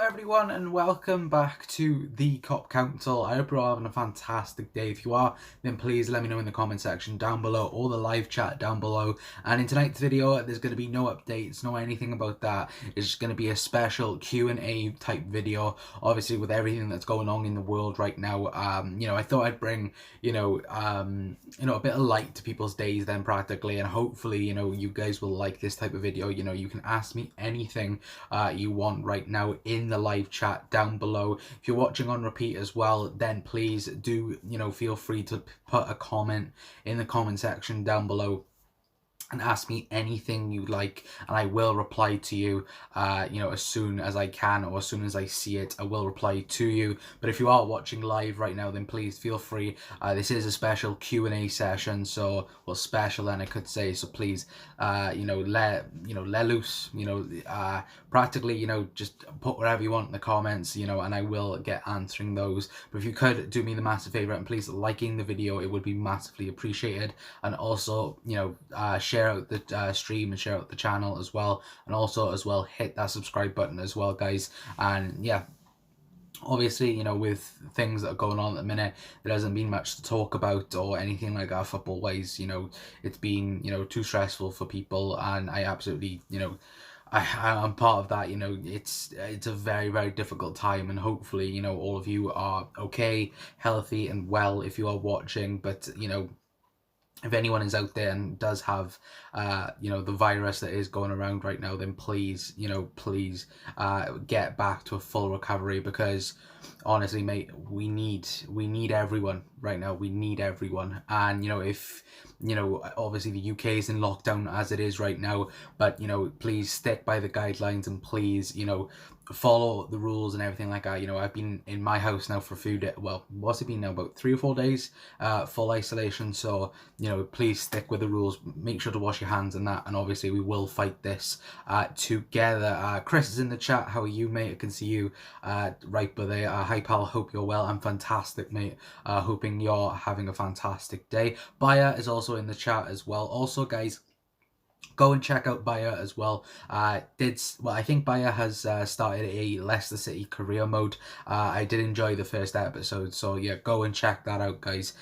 everyone, and welcome back to the Cop Council. I hope you're all having a fantastic day. If you are, then please let me know in the comment section down below or the live chat down below. And in tonight's video, there's going to be no updates, no anything about that. It's just going to be a special Q&A type video, obviously with everything that's going on in the world right now. I thought I'd bring, a bit of light to people's days then practically, and hopefully, you guys will like this type of video. You can ask me anything you want right now in the live chat down below. If you're watching on repeat as well, then please do, feel free to put a comment in the comment section down below and ask me anything you like, and I will reply to you, as soon as I can, or as soon as I see it, I will reply to you. But if you are watching live right now, then please feel free. This is a special Q&A session, so, well, special then I could say, so please, let loose, practically, just put whatever you want in the comments, and I will get answering those. But if you could do me the massive favor and please liking the video, it would be massively appreciated. And also, share out the stream and share out the channel as well, and also as well hit that subscribe button as well, guys. And yeah, obviously, with things that are going on at the minute, there hasn't been much to talk about or anything like that football wise. It's been too stressful for people, and I absolutely I'm part of that. It's a very, very difficult time, and hopefully all of you are okay, healthy and well if you are watching. But if anyone is out there and does have, the virus that is going around right now, then please, get back to a full recovery, because honestly, mate, we need everyone right now. We need everyone. And, if, obviously the UK is in lockdown as it is right now, but, please stick by the guidelines, and please, follow the rules and everything like that. I've been in my house now for a few days. Well, what's it been now? About 3 or 4 days, full isolation. So, please stick with the rules. Make sure to wash your hands and that. And obviously, we will fight this together. Chris is in the chat. How are you, mate? I can see you right by there. Hi, pal. Hope you're well. I'm fantastic, mate. Hoping you're having a fantastic day. Baya is also in the chat as well. Also, guys, go and check out Baya as well. I think Baya has started a Leicester City career mode. I did enjoy the first episode, so yeah, go and check that out, guys.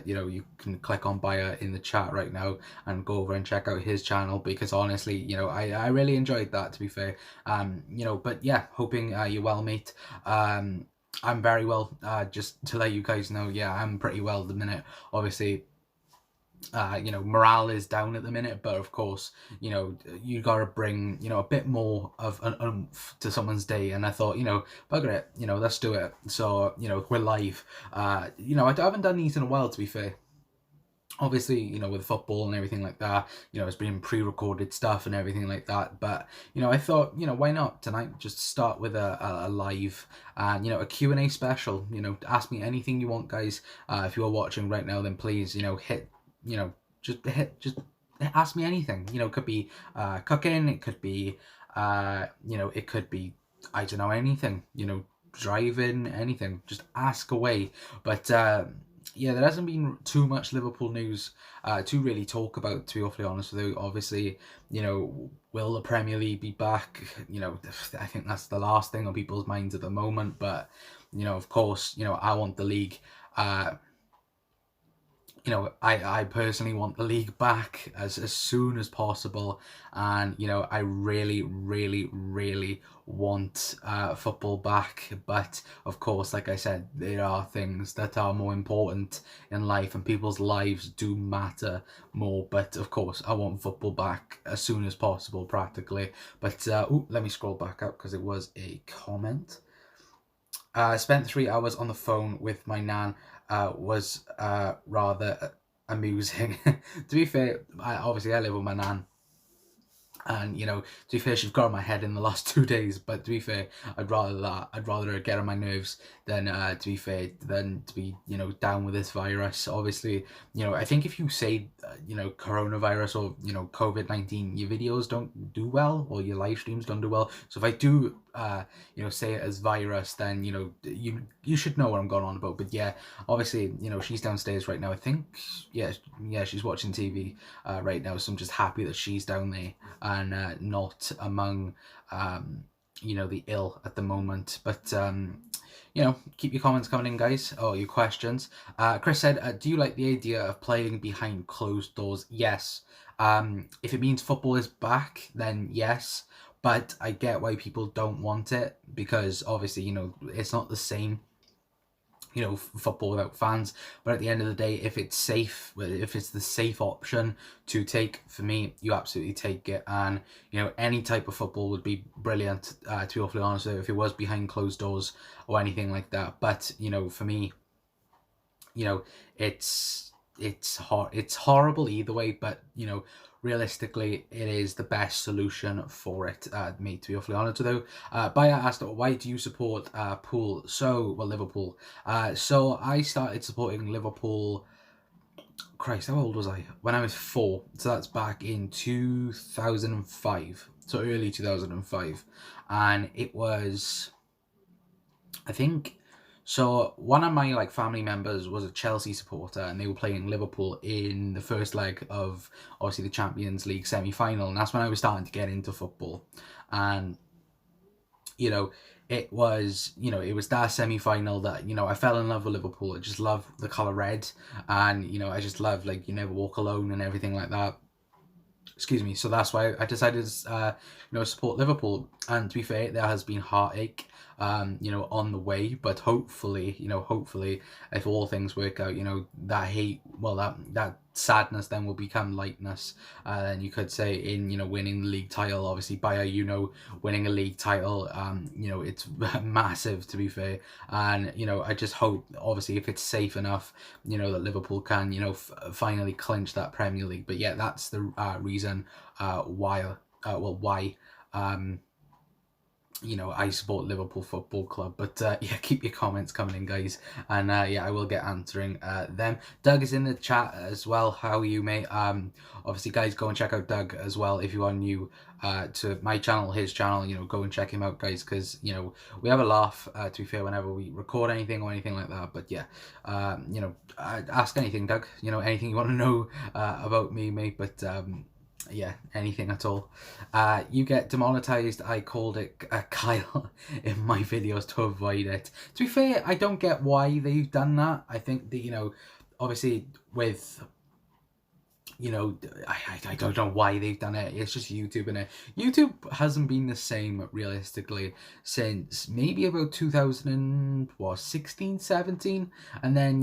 You can click on Baya in the chat right now and go over and check out his channel, because honestly, I really enjoyed that, to be fair. But yeah, hoping you're well, mate. I'm very well. Just to let you guys know, yeah, I'm pretty well at the minute. Obviously, morale is down at the minute, but of course, you gotta bring, a bit more of an oomph to someone's day. And I thought, bugger it, let's do it. So, we're live. I haven't done these in a while, to be fair. Obviously, with football and everything like that, it's been pre-recorded stuff and everything like that. But, I thought, why not tonight just start with a live and, a Q&A special. Ask me anything you want, guys. If you are watching right now, then please, hit, just ask me anything. It could be cooking, it could be, it could be, I don't know, anything, driving, anything. Just ask away. But, yeah, there hasn't been too much Liverpool news to really talk about, to be awfully honest with you. Obviously, will the Premier League be back? I think that's the last thing on people's minds at the moment. But, of course, I want the league. I personally want the league back as soon as possible. And, I really, really, really want football back. But, of course, like I said, there are things that are more important in life, and people's lives do matter more. But, of course, I want football back as soon as possible, practically. But, let me scroll back up, because it was a comment. I spent 3 hours on the phone with my nan. Was rather amusing. To be fair, obviously I live with my nan, and to be fair, she's got on my head in the last 2 days. But to be fair, I'd rather that. I'd rather her get on my nerves than to be fair, than to be down with this virus. Obviously, I think if you say coronavirus or COVID-19, your videos don't do well, or your live streams don't do well. So if I do say it as virus, then you should know what I'm going on about. But yeah, obviously, she's downstairs right now. I think yeah, she's watching TV right now. So I'm just happy that she's down there and not among the ill at the moment. But keep your comments coming in, guys, or your questions. Chris said, do you like the idea of playing behind closed doors? Yes. If it means football is back, then yes. But I get why people don't want it, because obviously, it's not the same, football without fans. But at the end of the day, if it's safe, if it's the safe option to take, for me, you absolutely take it. And any type of football would be brilliant, to be awfully honest with you, if it was behind closed doors or anything like that. But for me, it's horrible either way. But realistically, it is the best solution for it, mate, to be awfully honest with you. Baya asked, why do you support Liverpool? So I started supporting Liverpool, Christ, how old was I? When I was 4. So that's back in 2005. So early 2005. And it was, I think, so one of my family members was a Chelsea supporter, and they were playing Liverpool in the first leg of obviously the Champions League semi-final, and that's when I was starting to get into football. And it was that semi-final that I fell in love with Liverpool. I just love the colour red, and I just love You Never Walk Alone and everything like that. Excuse me. So that's why I decided to support Liverpool. And to be fair, there has been heartache on the way, but hopefully if all things work out, that hate, well, that sadness then will become lightness, and you could say in winning the league title. Obviously, by winning a league title, it's massive, to be fair. And I just hope, obviously, if it's safe enough, that Liverpool can finally clinch that Premier League. But yeah, that's the reason why I support Liverpool Football Club. But yeah, keep your comments coming in, guys, and yeah, I will get answering them. Doug is in the chat as well. How are you, mate? Obviously, guys, go and check out Doug as well if you are new to my channel, his channel. Go and check him out, guys, because we have a laugh, to be fair, whenever we record anything or anything like that. But yeah, ask anything, Doug. Anything you want to know about me, mate. But yeah, anything at all. You get demonetized. I called it Kyle in my videos to avoid it. To be fair, I don't get why they've done that. I think that obviously with I don't know why they've done it. It's just YouTube, and YouTube hasn't been the same realistically since maybe about 2016, 17, and then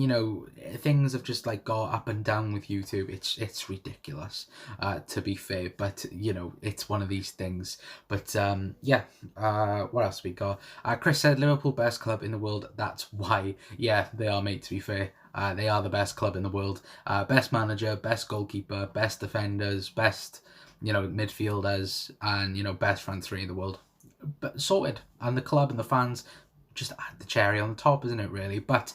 things have just got up and down with YouTube. It's ridiculous, to be fair, but it's one of these things. But yeah, what else we got? Chris said Liverpool best club in the world. That's why. Yeah, they are, mate, to be fair. They are the best club in the world. Best manager, best goalkeeper, best defenders, best midfielders, and best front three in the world. But sorted. And the club and the fans just add the cherry on the top, isn't it, really? But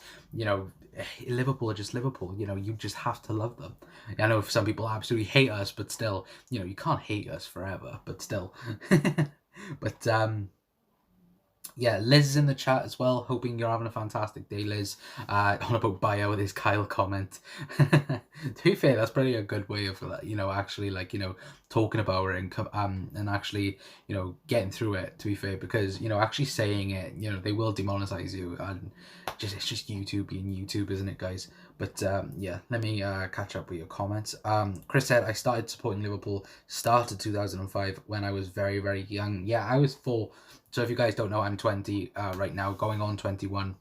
Liverpool are just Liverpool. You just have to love them. I know some people absolutely hate us, but still, you can't hate us forever. But still, but yeah, Liz is in the chat as well. Hoping you're having a fantastic day, Liz. On about bio with his Kyle comment. To be fair, that's probably a good way of actually talking about it and actually getting through it. To be fair, because actually saying it, they will demonetize you, and it's just YouTube being YouTube, isn't it, guys? But yeah, let me catch up with your comments. Chris said, I started supporting Liverpool, started 2005 when I was very, very young. Yeah, I was 4. So if you guys don't know, I'm 20 right now, going on 21.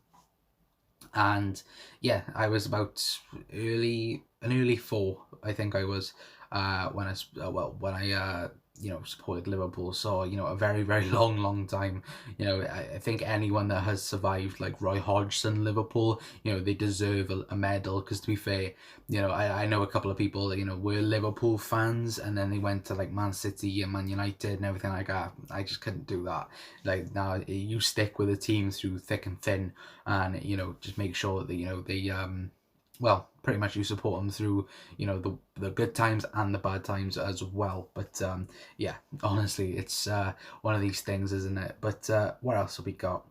And yeah, I was about early 4, I think I was, when I supported Liverpool. So a very, very long time. I think anyone that has survived Roy Hodgson Liverpool, they deserve a medal. Because to be fair, I know a couple of people that were Liverpool fans, and then they went to Man City and Man United and everything like that. I just couldn't do that. Now you stick with a team through thick and thin, and just make sure that they well, pretty much you support them through the good times and the bad times as well. But yeah, honestly, it's one of these things, isn't it? But what else have we got?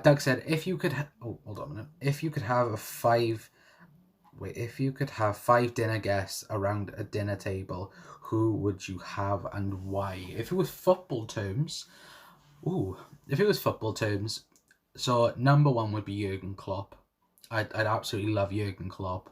Doug said, if you could hold on a minute. If you could have 5 dinner guests around a dinner table, who would you have and why? If it was football terms, Ooh, if it was football terms, so number one would be Jurgen Klopp. I'd absolutely love Jurgen Klopp.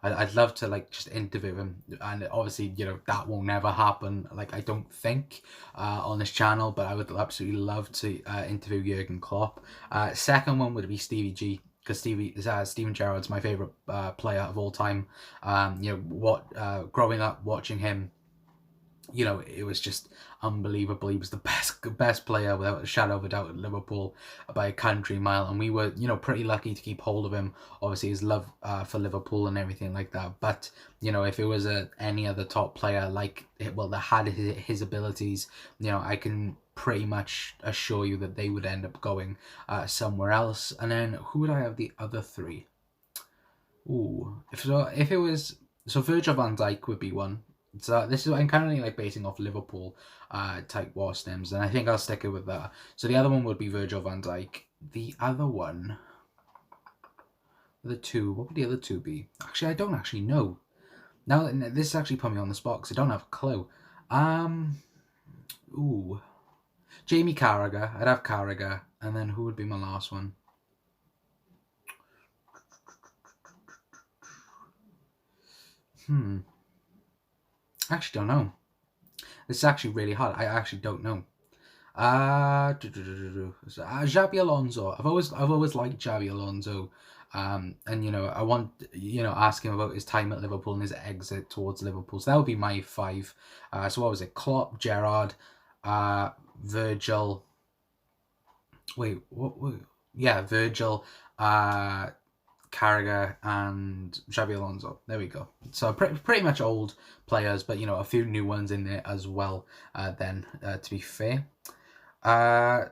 I'd love to like just interview him, and obviously that will never happen. Like I don't think on this channel, but I would absolutely love to interview Jurgen Klopp. Second one would be Stevie G, because Steven Gerrard's my favorite player of all time. Growing up watching him, it was just unbelievable. He was the best player without a shadow of a doubt at Liverpool by a country mile, and we were pretty lucky to keep hold of him. Obviously, his love for Liverpool and everything like that. But if it was any other top player that had his abilities, I can pretty much assure you that they would end up going somewhere else. And then who would I have the other three? Ooh, if it was Virgil van Dijk would be one. So this is I'm currently like basing off Liverpool type war stems, and I think I'll stick it with that. So the other one would be Virgil van Dijk. The other one, what would the other two be? Actually, I don't actually know. Now this actually put me on the spot because I don't have a clue. Ooh, Jamie Carragher. I'd have Carragher, and then who would be my last one? Actually don't know. This is actually really hard. I actually don't know. Xabi Alonso. I've always liked Xabi Alonso. And I want ask him about his time at Liverpool and his exit towards Liverpool. So that would be my five. So what was it? Klopp, Gerrard, Virgil. Wait, what? Yeah, Virgil, Carragher and Xabi Alonso. There we go. So pretty much old players, but a few new ones in there as well. To be fair,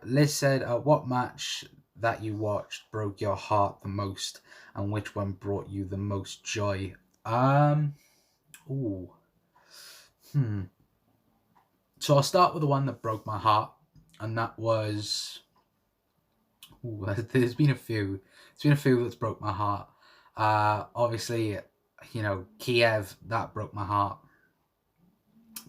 Liz said, "What match that you watched broke your heart the most, and which one brought you the most joy?" So I'll start with the one that broke my heart, and that was. There's been a few. There's been a few that's broke my heart. Obviously, Kiev, that broke my heart.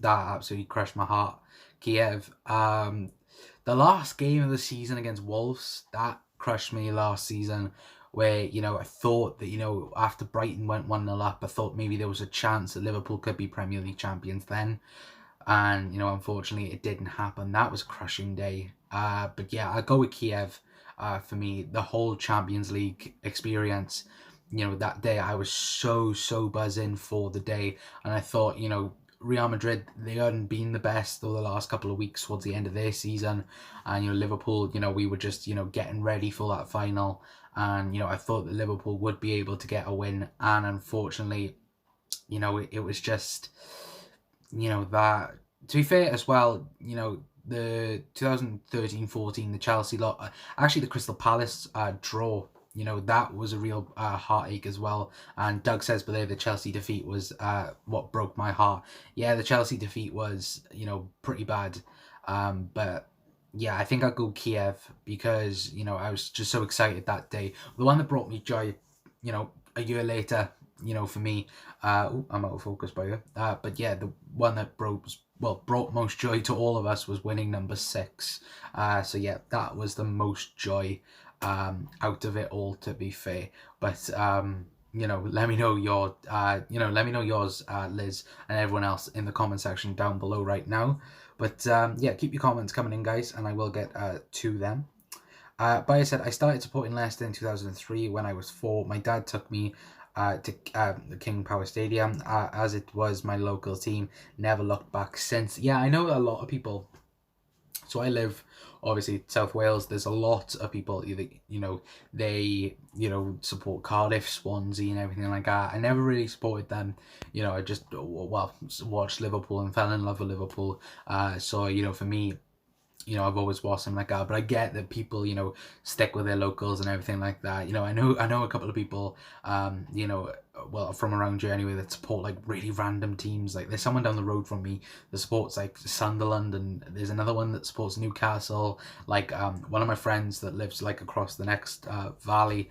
That absolutely crushed my heart. Kiev. The last game of the season against Wolves, that crushed me last season. Where I thought that after Brighton went 1-0 up, I thought maybe there was a chance that Liverpool could be Premier League champions then. And unfortunately, it didn't happen. That was a crushing day. But yeah, I go with Kiev. For me, the whole Champions League experience, that day I was so buzzing for the day, and I thought, Real Madrid, they hadn't been the best over the last couple of weeks towards the end of their season, and Liverpool, we were just getting ready for that final, and I thought that Liverpool would be able to get a win, and unfortunately, it was just that. To be fair as well, the 2013-14, the Chelsea lot, actually the Crystal Palace draw, that was a real heartache as well. And Doug says below the Chelsea defeat was what broke my heart. Yeah, the Chelsea defeat was, pretty bad. But yeah, I think I'll go Kiev because, I was just so excited that day. The one that brought me joy, a year later, for me, I'm out of focus by you. But yeah, the one that brought most joy to all of us was winning number 6. So yeah, that was the most joy out of it all, to be fair. But let me know your yours, Liz, and everyone else in the comment section down below right now. But yeah, keep your comments coming in, guys, and I will get to them. Bayer said, I started supporting Leicester in 2003 when I was 4. My dad took me to the King Power Stadium as it was my local team. Never looked back since. Yeah, I know a lot of people. So I live obviously South Wales. There's a lot of people either they support Cardiff, Swansea, and everything like that. I never really supported them. I just watched Liverpool and fell in love with Liverpool. So for me, I've always watched them like that, but I get that people, stick with their locals and everything like that. I know a couple of people, well, from around here anyway, that support like really random teams. Like there's someone down the road from me that supports like Sunderland, and there's another one that supports Newcastle. Like one of my friends that lives like across the next valley,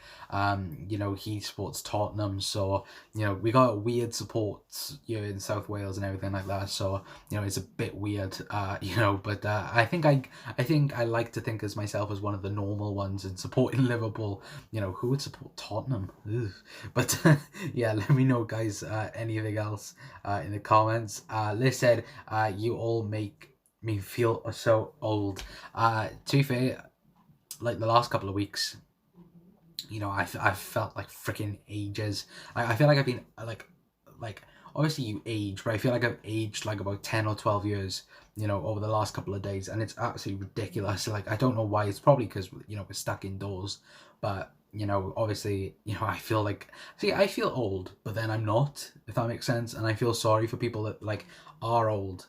you know, he supports Tottenham. So you know, we got weird supports here in South Wales and everything like that. So you know, it's a bit weird, you know. But I think I like to think as myself as one of the normal ones in supporting Liverpool. You know, who would support Tottenham? Ugh. But yeah, let me know, guys. Anything else in the comments? Liz said, "You all make me feel so old." To be fair, like the last couple of weeks, you know, I've felt like freaking ages. I feel like I've been like obviously you age, but I feel like I've aged like about 10 or 12 years, you know, over the last couple of days, and it's absolutely ridiculous. Like I don't know why. It's probably because, you know, we're stuck indoors, but you know, obviously, you know, I feel like, see, I feel old, but then I'm not, if that makes sense, and I feel sorry for people that like are old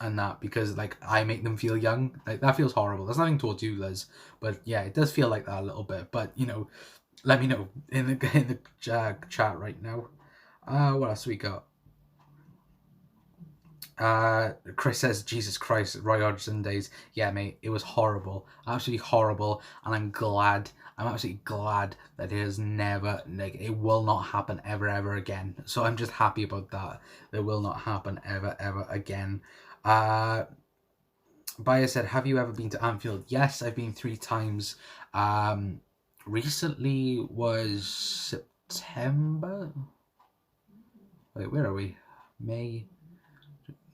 and that, because like I make them feel young. Like that feels horrible. There's nothing towards you, Liz, but yeah, it does feel like that a little bit. But you know, let me know in the chat right now. What else we got? Chris says, Jesus Christ, Roy Hodgson days. Yeah, mate, it was horrible, absolutely horrible, and I'm absolutely glad that it has never, like, it will not happen ever again. So I'm just happy about that. It will not happen ever again. Bayer said, have you ever been to Anfield? Yes, I've been 3 times. Recently was September. Wait, where are we? May.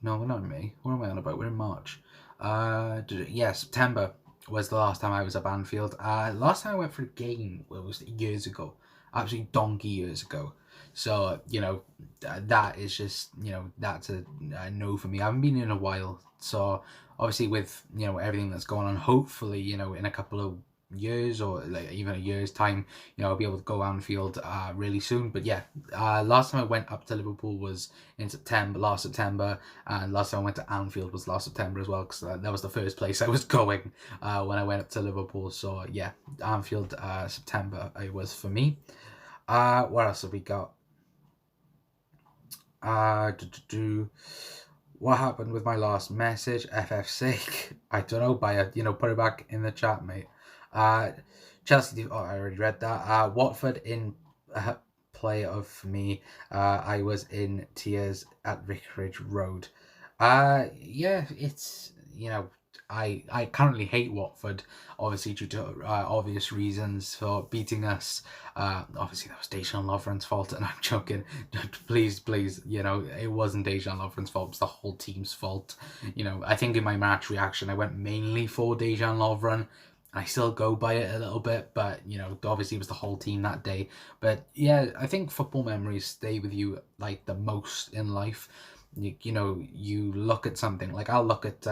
No, we're not in May. What am I on about? We're in March. Yeah, September was the last time I was at Anfield. Last time I went for a game, it was years ago. Absolutely donkey years ago. So, you know, that is just, you know, that's a no for me. I haven't been in a while. So, obviously with, you know, everything that's going on, hopefully, you know, in a couple of years or like even a year's time, you know, I'll be able to go Anfield really soon. But yeah, last time I went up to Liverpool was in last September, and last time I went to Anfield was last September as well, because that was the first place I was going when I went up to Liverpool. So yeah, Anfield, September it was for me. What else have we got? What happened with my last message? FF sake. I don't know, Bayer. You know, put it back in the chat, mate. Chelsea. Oh, I already read that. Watford in play of me. I was in tears at Vicarage Road. Yeah, it's, you know, I currently hate Watford, obviously due to obvious reasons for beating us. Obviously that was Dejan Lovren's fault, and I'm joking. Please, you know, it wasn't Dejan Lovren's fault. It was the whole team's fault. You know, I think in my match reaction I went mainly for Dejan Lovren. I still go by it a little bit, but you know, obviously it was the whole team that day. But yeah, I think football memories stay with you like the most in life. You know, you look at something like, I'll look at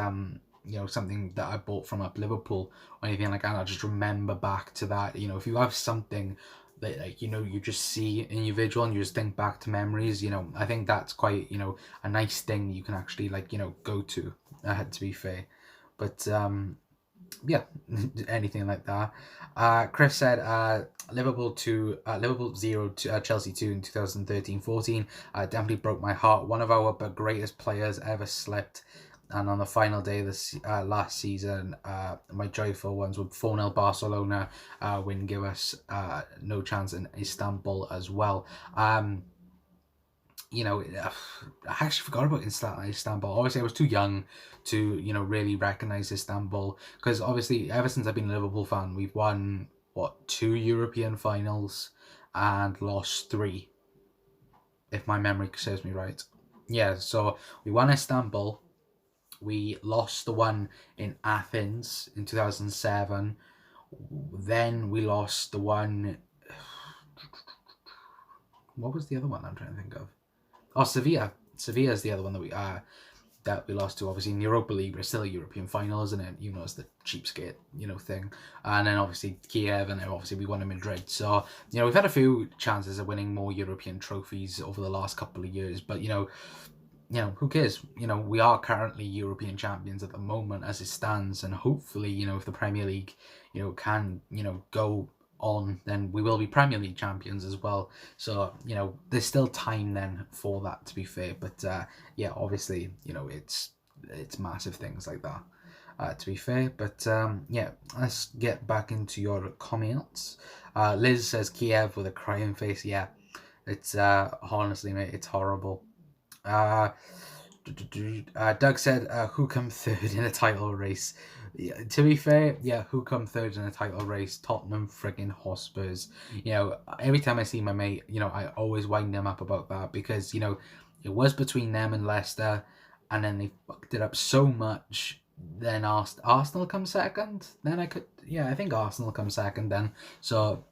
you know, something that I bought from up Liverpool or anything like that, I just remember back to that. You know, if you have something that, like, you know, you just see in your visual and you just think back to memories, you know, I think that's quite, you know, a nice thing you can actually, like, you know, go to, to be fair. But yeah, anything like that. Chris said Liverpool 0 to Chelsea 2 in 2013-14 definitely broke my heart. One of our greatest players ever slept. And on the final day of this last season, my joyful ones would 4-0 Barcelona win, give us no chance in Istanbul as well. You know, I actually forgot about Istanbul. Obviously, I was too young to, you know, really recognise Istanbul, because obviously ever since I've been a Liverpool fan, we've won, what, 2 European finals and lost 3, if my memory serves me right. Yeah, so we won Istanbul. We lost the one in Athens in 2007. Then we lost the one... What was the other one I'm trying to think of? Oh, Sevilla. Sevilla is the other one that we lost to. Obviously in Europa League, we're still a European final, isn't it? You know, it's the cheapskate, you know, thing. And then obviously Kiev, and then obviously we won in Madrid. So, you know, we've had a few chances of winning more European trophies over the last couple of years, but you know, who cares? You know, we are currently European champions at the moment as it stands, and hopefully, you know, if the Premier League, you know, can, you know, go on, then we will be Premier League champions as well. So, you know, there's still time then for that, to be fair. But yeah, obviously, you know, it's massive things like that, to be fair. But yeah, let's get back into your comments. Liz says Kiev with a crying face. Yeah, it's honestly, mate, it's horrible. Doug said, who come third in a title race? Yeah, to be fair, yeah, who come third in a title race? Tottenham friggin' Hotspurs. You know, every time I see my mate, you know, I always wind them up about that because, you know, it was between them and Leicester, and then they fucked it up so much. Then Arsenal come second. Then I think Arsenal come second then. So,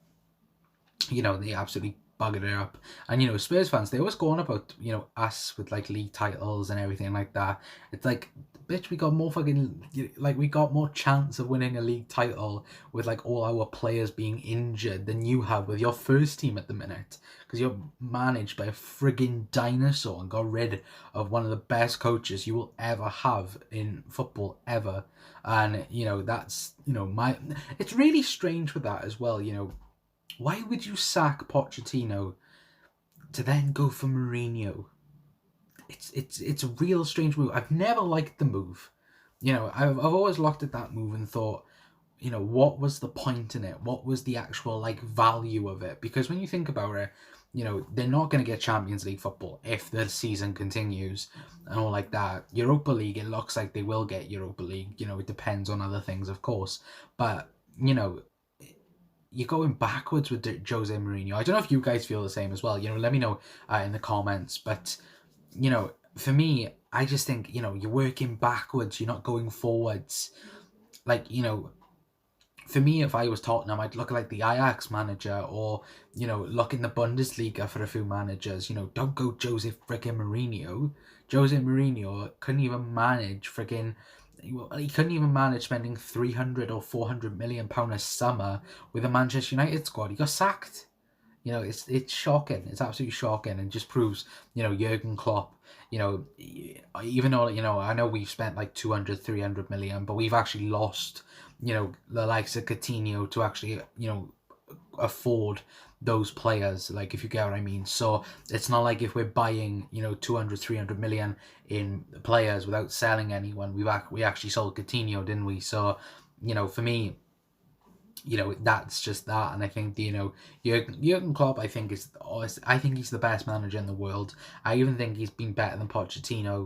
you know, they absolutely buggered it up. And, you know, Spurs fans, they always go on about, you know, us with, like, league titles and everything like that. It's like, bitch, we got more fucking, like, we got more chance of winning a league title with, like, all our players being injured than you have with your first team at the minute. Because you're managed by a friggin' dinosaur and got rid of one of the best coaches you will ever have in football, ever. And, you know, that's, you know, it's really strange with that as well, you know. Why would you sack Pochettino to then go for Mourinho? It's a real strange move. I've never liked the move. You know, I've always looked at that move and thought, you know, what was the point in it? What was the actual, like, value of it? Because when you think about it, you know, they're not going to get Champions League football if the season continues and all like that. Europa League, it looks like they will get Europa League. You know, it depends on other things, of course. But, you know, you're going backwards with Jose Mourinho. I don't know if you guys feel the same as well. You know, let me know in the comments. But, you know, for me, I just think, you know, you're working backwards. You're not going forwards. Like, you know, for me, if I was Tottenham, I'd look like the Ajax manager or, you know, look in the Bundesliga for a few managers. You know, don't go Jose freaking Mourinho. Jose Mourinho couldn't even manage freaking... He couldn't even manage spending 300 or 400 million pound a summer with a Manchester United squad. He got sacked. You know, it's shocking. It's absolutely shocking, and just proves, you know, Jurgen Klopp, you know, even though, you know, I know we've spent like 200, 300 million, but we've actually lost, you know, the likes of Coutinho to actually, you know, afford those players, like, if you get what I mean. So it's not like if we're buying, you know, 200, 300 million in players without selling anyone. We actually sold Coutinho, didn't we? So, you know, for me, you know, that's just that. And I think, you know, Jurgen Klopp, I think he's the best manager in the world. I even think he's been better than Guardiola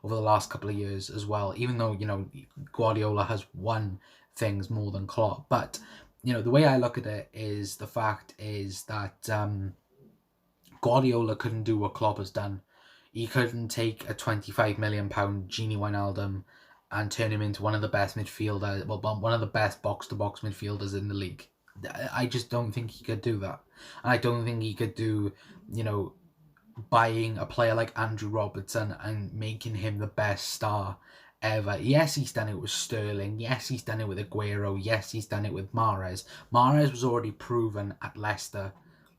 over the last couple of years as well, even though, you know, Guardiola has won things more than Klopp. But, you know, the way I look at it is, the fact is that Guardiola couldn't do what Klopp has done. He couldn't take a £25 million Gini Wijnaldum and turn him into one of the best midfielders, well, one of the best box-to-box midfielders in the league. I just don't think he could do that. And I don't think he could do, you know, buying a player like Andrew Robertson and making him the best star ever. Yes, he's done it with Sterling. Yes, he's done it with Aguero. Yes, he's done it with Mahrez. Mahrez was already proven at Leicester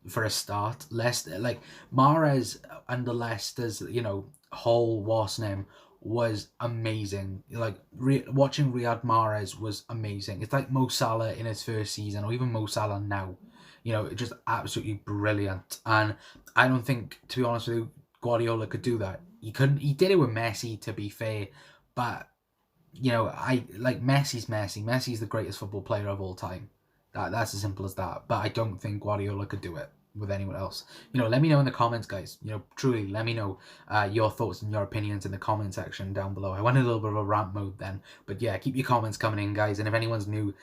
for a start. Leicester, like, Mahrez under Leicester's, you know, whole what's name was amazing. Like, watching Riyad Mahrez was amazing. It's like Mo Salah in his first season, or even Mo Salah now. You know, just absolutely brilliant. And I don't think, to be honest with you, Guardiola could do that. He couldn't. He did it with Messi, to be fair, but, you know, Messi's Messi. Messi's the greatest football player of all time. That's as simple as that. But I don't think Guardiola could do it with anyone else. You know, let me know in the comments, guys. You know, truly, let me know your thoughts and your opinions in the comment section down below. I went a little bit of a rant mode then, but yeah, keep your comments coming in, guys. And if anyone's new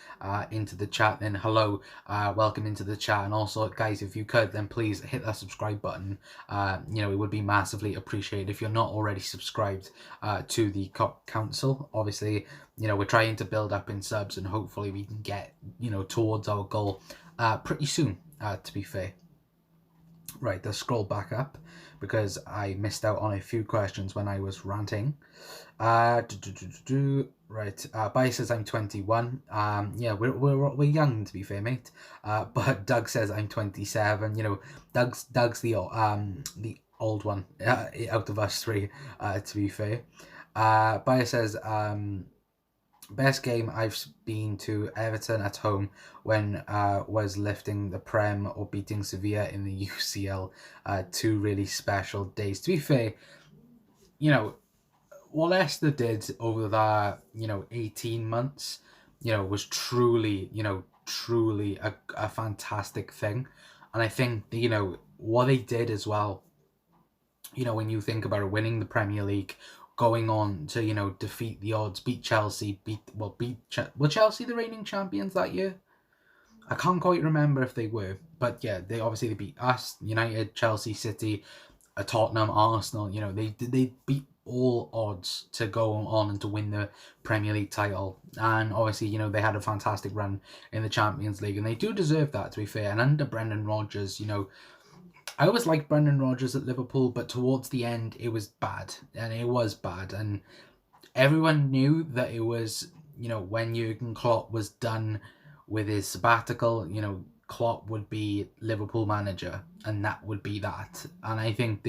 into the chat, then hello, welcome into the chat. And also, guys, if you could, then please hit that subscribe button. You know, it would be massively appreciated if you're not already subscribed to the council. Obviously, you know, we're trying to build up in subs, and hopefully we can get, you know, towards our goal pretty soon, to be fair. Right, let's scroll back up because I missed out on a few questions when I was ranting. Right, Bai says I'm 21. Yeah, we're young, to be fair, mate. But Doug says I'm 27. You know, Doug's the old one out of us three. To be fair, Bai says Best game I've been to: Everton at home when was lifting the Prem or beating Sevilla in the UCL. Two really special days. To be fair, you know, what Leicester did over that, 18 months, was truly, truly a fantastic thing. And I think, what they did as well, when you think about it, winning the Premier League, going on to, defeat the odds, beat Chelsea, were Chelsea the reigning champions that year? I can't quite remember if they were, but yeah, they beat us, United, Chelsea, City, Tottenham, Arsenal. They beat all odds to go on and to win the Premier League title. And obviously, they had a fantastic run in the Champions League, and they do deserve that, to be fair. And under Brendan Rodgers, I always liked Brendan Rodgers at Liverpool, but towards the end, it was bad, and it was bad, and everyone knew that it was, when Jurgen Klopp was done with his sabbatical, Klopp would be Liverpool manager, and that would be that. And I think,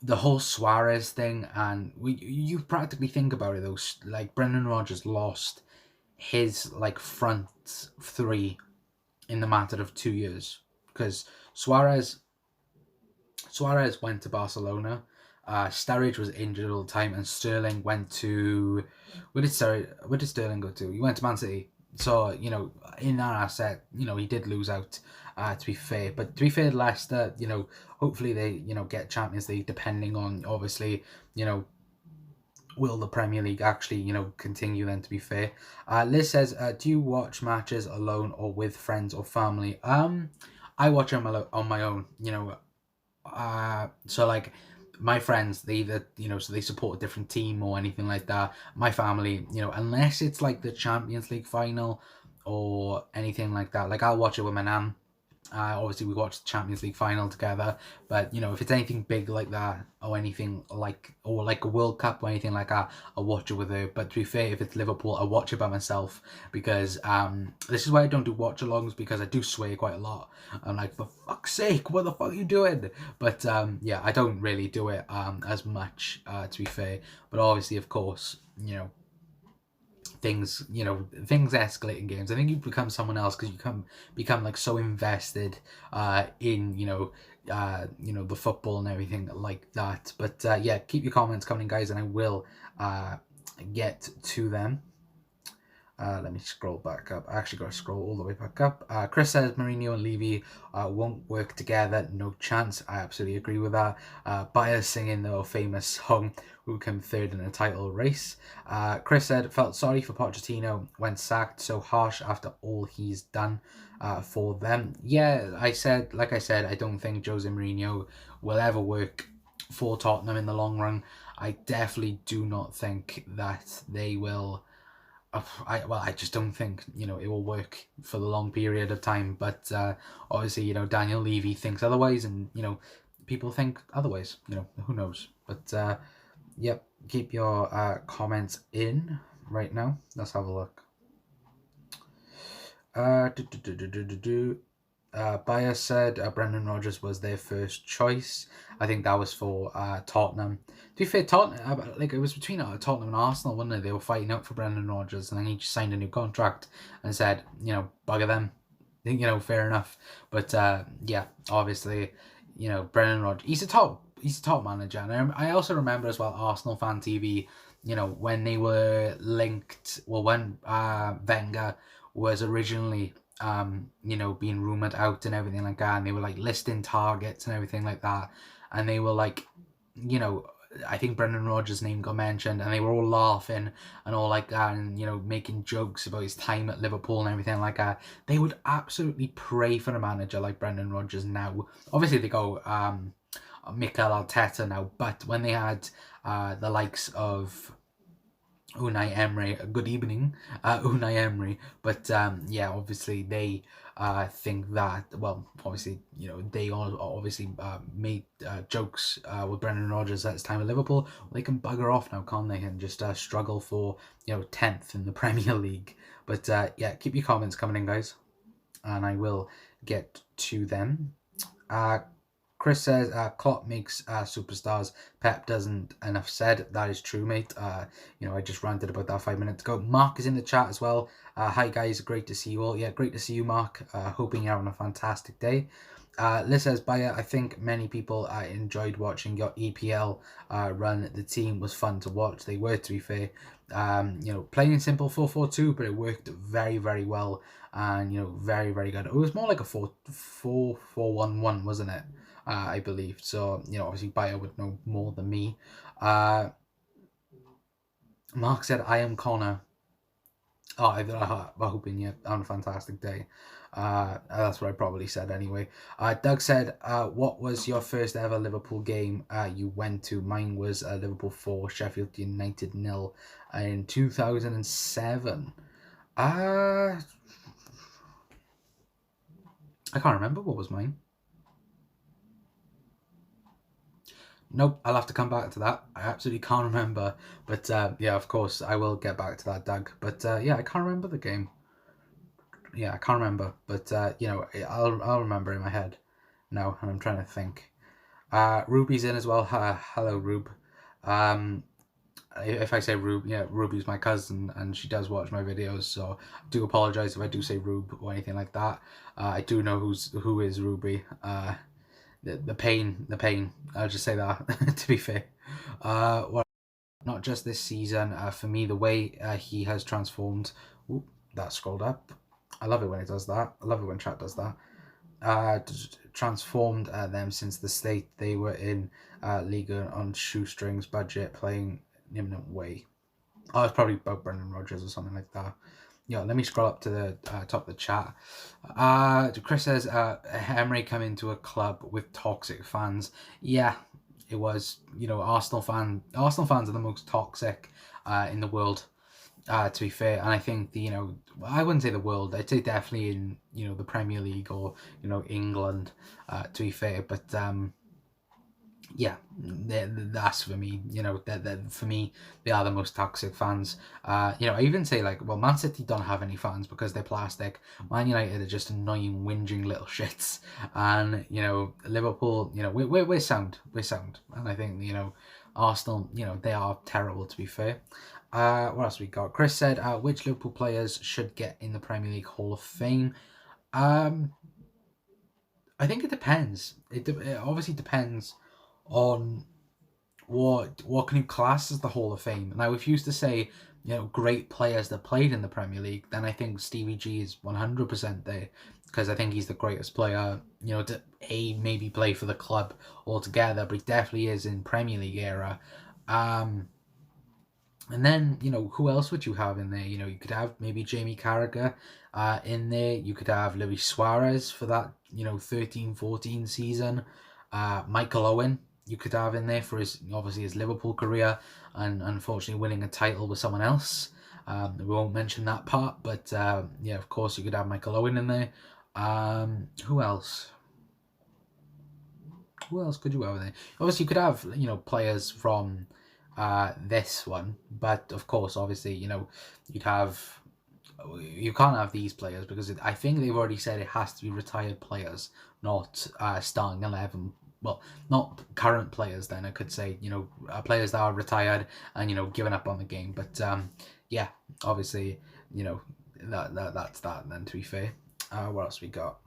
the whole Suarez thing, and you practically think about it, though, like Brendan Rodgers lost his like front three in the matter of 2 years, because Suarez went to Barcelona. Sturridge was injured all the time, and Sterling went to where did Sterling go to? He went to Man City. So in that asset, he did lose out. To be fair, but to be fair, Leicester, hopefully they get Champions League, depending on obviously will the Premier League actually continue then. To be fair, Liz says, do you watch matches alone or with friends or family? I watch them on my own. So like my friends, they either so they support a different team or anything like that. My family, unless it's like the Champions League final or anything like that, like I'll watch it with my nan. Obviously we watched the Champions League final together, but if it's anything big like that or anything like a World Cup or anything like that, I'll watch it with her. But to be fair, if it's Liverpool, I watch it by myself, because this is why I don't do watch alongs, because I do swear quite a lot. I'm like, for fuck's sake, what the fuck are you doing? But yeah, I don't really do it as much, to be fair. But obviously, of course, things escalate in games. I think you become someone else because you become like so invested in the football and everything like that. But yeah, keep your comments coming, guys, and I will get to them. Let me scroll back up. I actually got to scroll all the way back up. Chris says Mourinho and Levy won't work together. No chance. I absolutely agree with that. Bayer singing the famous song, who came third in a title race. Chris said, felt sorry for Pochettino when sacked, so harsh after all he's done for them. Yeah, like I said, I don't think Jose Mourinho will ever work for Tottenham in the long run. I definitely do not think that they will. I just don't think it will work for the long period of time. But obviously, Daniel Levy thinks otherwise, and people think otherwise. Who knows? But yep, keep your comments in right now. Let's have a look. Bayer said Brendan Rodgers was their first choice. I think that was for Tottenham. To be fair, Tottenham, like it was between Tottenham and Arsenal, wasn't it? They were fighting out for Brendan Rodgers, and then he just signed a new contract and said, bugger them. Fair enough. But yeah, obviously, Brendan Rodgers, he's a top manager. And I also remember as well Arsenal Fan TV, when they were linked, well, when Wenger was originally being rumored out and everything like that, and they were like listing targets and everything like that, and they were like, I think Brendan Rodgers' name got mentioned, and they were all laughing and all like that, and making jokes about his time at Liverpool and everything like that. They would absolutely pray for a manager like Brendan Rodgers now. Obviously, they go Mikel Arteta now, but when they had the likes of Unai Emery, good evening, Unai Emery. But yeah, obviously they think that, well, obviously, they all obviously made jokes with Brendan Rodgers at his time at Liverpool. Well, they can bugger off now, can't they? And just struggle for 10th in the Premier League. But yeah, keep your comments coming in, guys, and I will get to them. Chris says, Klopp makes superstars. Pep doesn't. Enough said. That is true, mate. I just ranted about that 5 minutes ago. Mark is in the chat as well. Hi, guys. Great to see you all. Yeah, great to see you, Mark. Hoping you're having a fantastic day. Liz says, Baya, I think many people enjoyed watching your EPL run. The team was fun to watch. They were, to be fair. Playing in simple 4-4-2, but it worked very, very well. And, very, very good. It was more like a 4-4-1-1, wasn't it? I believe. So, obviously Bayer would know more than me. Mark said, I am Connor. Oh, I'm hoping you're on a fantastic day. That's what I probably said anyway. Doug said, what was your first ever Liverpool game you went to? Mine was Liverpool 4, Sheffield United 0 in 2007. I can't remember what was mine. Nope, I'll have to come back to that. I absolutely can't remember. But yeah, of course, I will get back to that, Doug. But yeah, I can't remember the game. Yeah, I can't remember. But I'll remember in my head now, and I'm trying to think. Ruby's in as well. Hello, Rube. If I say Rube, yeah, Ruby's my cousin, and she does watch my videos. So I do apologize if I do say Rube or anything like that. I do know who is Ruby. The pain. I'll just say that, to be fair. Not just this season. For me, the way he has transformed. Ooh, that scrolled up. I love it when it does that. I love it when chat does that. Transformed them since the state they were in Liga on shoestrings budget, playing imminent way. Oh, it's probably about Brendan Rodgers or something like that. Yeah, let me scroll up to the top of the chat. Chris says, Emery come into a club with toxic fans. Yeah, it was. Arsenal fans are the most toxic in the world, to be fair. And I think I wouldn't say the world. I'd say definitely in the Premier League or England, to be fair. But yeah, that's for me. For me, they are the most toxic fans. I even say Man City don't have any fans because they're plastic. Man United are just annoying, whinging little shits, and Liverpool, we're sound, and I think Arsenal, they are terrible, to be fair. What else we got? Chris said, which Liverpool players should get in the Premier League Hall of Fame? I think it depends. It obviously depends on what can you class as the Hall of Fame. Now, if you used to say great players that played in the Premier League, then I think Stevie G is 100% there, because I think he's the greatest player to maybe play for the club altogether, but he definitely is in Premier League era. And then who else would you have in there? You could have maybe Jamie Carragher in there. You could have Luis Suarez for that 13-14 season. Michael Owen you could have in there for his Liverpool career, and unfortunately winning a title with someone else. We won't mention that part, but yeah, of course you could have Michael Owen in there. Who else? Who else could you have in there? Obviously, you could have players from this one, but of course, obviously, you can't have these players because I think they've already said it has to be retired players, not starting 11. Well, not current players. Then I could say players that are retired and given up on the game. But yeah, obviously that's that. Then, to be fair, what else we got?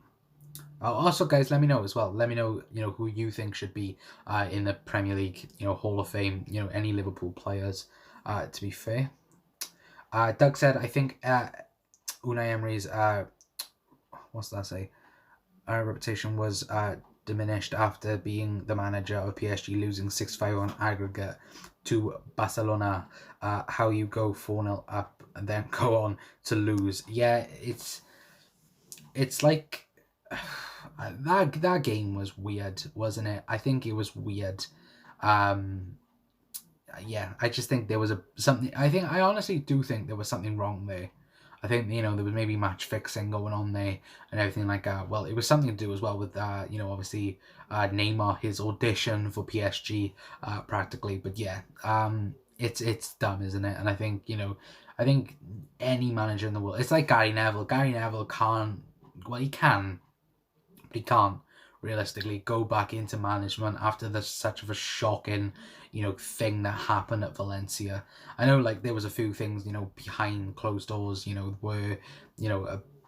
Also, guys, let me know as well. Let me know who you think should be in the Premier League Hall of Fame. Any Liverpool players. To be fair, Doug said, I think Unai Emery's what's that say? Reputation was diminished after being the manager of PSG, losing 6-5 on aggregate to Barcelona. How you go 4-0 up and then go on to lose. Yeah, it's like that game was weird, wasn't it? I think it was weird. Yeah, I just think there was something. I honestly do think there was something wrong there. I think there was maybe match fixing going on there and everything like that. Well, it was something to do as well with obviously Neymar, his audition for PSG, practically. But yeah, it's dumb, isn't it? And I think I think any manager in the world, it's like Gary Neville. Gary Neville can't. Well, he can, but he can't realistically go back into management after this such of a shocking, thing that happened at Valencia. I know like there was a few things, behind closed doors, were,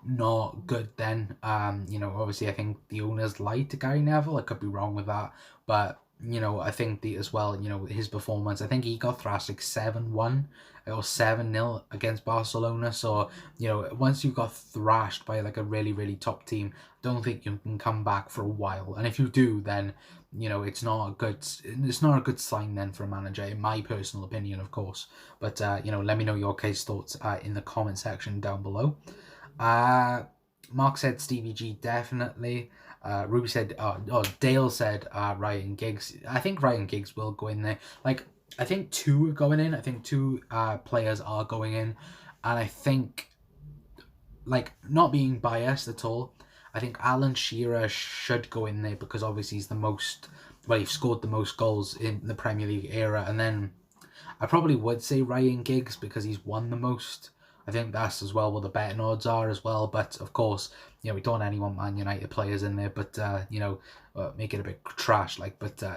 not good then. Obviously I think the owners lied to Gary Neville. I could be wrong with that, but I think as well, his performance, I think he got thrashed like 7-1 or 7-0 against Barcelona. So, once you got thrashed by like a really, really top team, I don't think you can come back for a while. And if you do, then, it's not a good sign then for a manager, in my personal opinion, of course. But, let me know your case thoughts in the comment section down below. Mark said Stevie G, definitely. Ruby said, Dale said Ryan Giggs. I think Ryan Giggs will go in there. Like, I think 2 are going in. I think 2 players are going in. And I think, like, not being biased at all, I think Alan Shearer should go in there because obviously he's he's scored the most goals in the Premier League era. And then I probably would say Ryan Giggs because he's won the most. I think that's as well what the betting odds are as well. But of course, we don't want any Man United players in there, but make it a bit trash.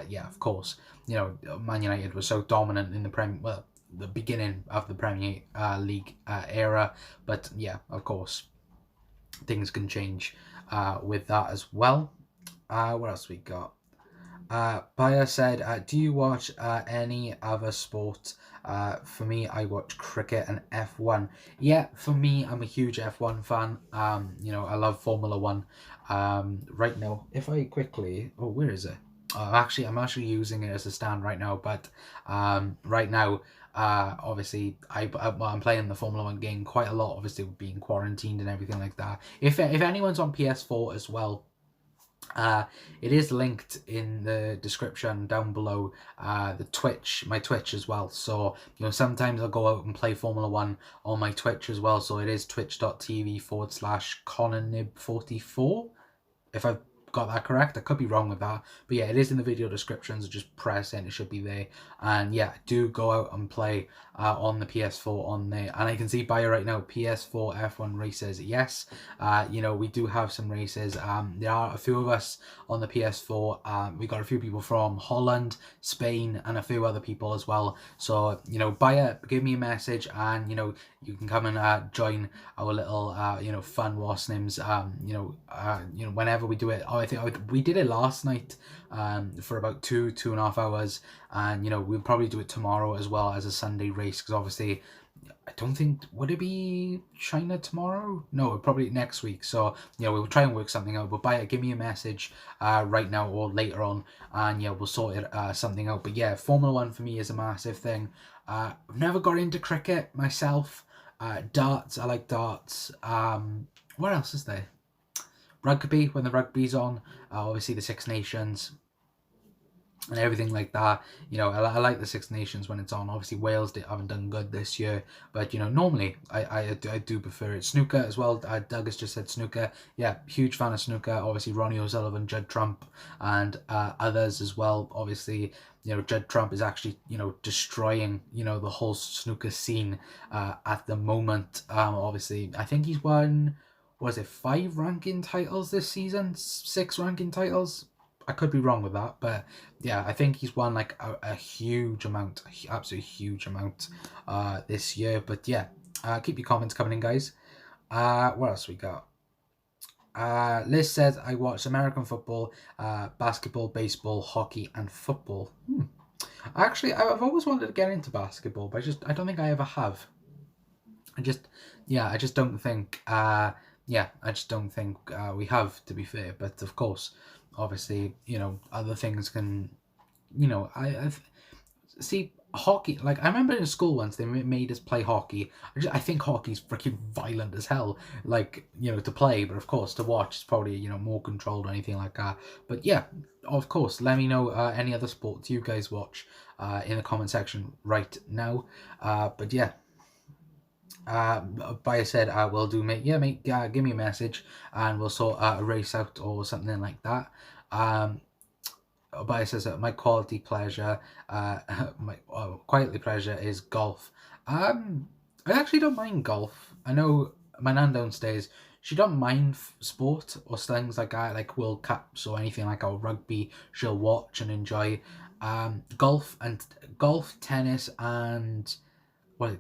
Yeah, of course, Man United was so dominant in the beginning of the Premier League era. But yeah, of course, things can change with that as well. What else we got? Bayer said, do you watch any other sport? For me, I watch cricket and F1. Yeah, for me, I'm a huge F1 fan. I love Formula 1. Right now, if I quickly... Oh, where is it? I'm actually using it as a stand right now, but right now, obviously, I'm playing the Formula 1 game quite a lot, obviously, being quarantined and everything like that. If anyone's on PS4 as well, it is linked in the description down below, my Twitch as well. So, sometimes I'll go out and play Formula 1 on my Twitch as well. So it is twitch.tv/ConnorNib44. If I've got that correct, I could be wrong with that, but yeah, it is in the video description, so just press it and it should be there. And yeah, do go out and play on the PS4 on there. And I can see by right now, PS4 F1 races, yes, we do have some races. There are a few of us on the PS4. We got a few people from Holland, Spain, and a few other people as well. So give me a message, and you can come and join our little fun Wasnims. Whenever we do it. I think we did it last night for about 2.5 hours, and we'll probably do it tomorrow as well as a Sunday race, because obviously I don't think, would it be China tomorrow? No, probably next week. So we'll try and work something out. But give me a message right now or later on, and we'll sort it something out. But yeah, Formula 1 for me is a massive thing. I've never got into cricket myself. Darts, I like darts. What else is there? Rugby, when the rugby's on, obviously the Six Nations and everything like that. I like the Six Nations when it's on. Obviously Wales haven't done good this year, but normally I do prefer it. Snooker as well. Doug has just said snooker. Yeah, huge fan of snooker. Obviously Ronnie O'Sullivan, Judd Trump, and others as well. Obviously, Judd Trump is actually destroying the whole snooker scene at the moment. Obviously I think he's won, was it 5 ranking titles this season? 6 ranking titles? I could be wrong with that, but yeah, I think he's won like a huge amount, absolutely huge amount this year. But yeah, keep your comments coming in, guys. What else we got? Liz says, I watch American football, basketball, baseball, hockey, and football. Actually, I've always wanted to get into basketball, but I don't think I ever have. I just don't think we have, to be fair. But of course, obviously, other things can, I see hockey. Like, I remember in school once they made us play hockey. I think hockey's freaking violent as hell, like, to play, but of course to watch is probably more controlled or anything like that. But yeah, of course, let me know any other sports you guys watch in the comment section right now. But yeah, Bayer said, will do, mate. Yeah, mate, give me a message and we'll sort a race out or something like that. Bayer says that my quality pleasure, quietly pleasure is golf. I actually don't mind golf. I know my nan downstairs, she don't mind sport or things like that, like World Cups or anything like our rugby. She'll watch and enjoy. Golf, tennis, and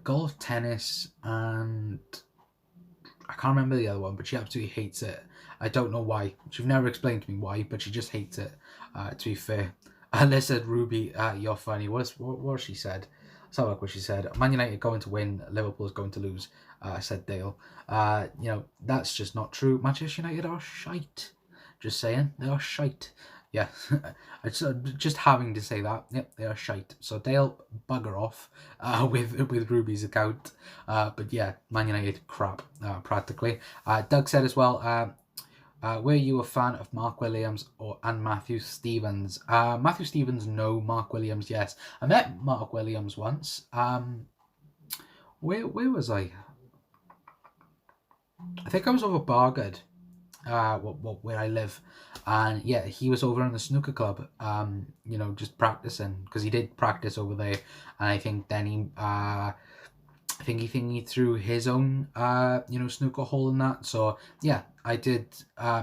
golf, tennis, and I can't remember the other one, but she absolutely hates it. I don't know why. She's never explained to me why, but she just hates it. To be fair, Liz said, "Ruby, you're funny." What she said? Let's have a look what she said. Man United going to win, Liverpool's going to lose. Said Dale. That's just not true. Manchester United are shite. Just saying, they are shite. Yeah, just having to say that. Yep, they are shite. So Dale, bugger off with Ruby's account. But yeah, Man United crap, practically. Doug said as well, were you a fan of Mark Williams and Matthew Stevens? Matthew Stevens, no. Mark Williams, yes. I met Mark Williams once. Where was I? I think I was over Bargard, where I live, and yeah, he was over in the snooker club, just practicing, because he did practice over there, and I think then he threw his own snooker hole in that. So yeah, I did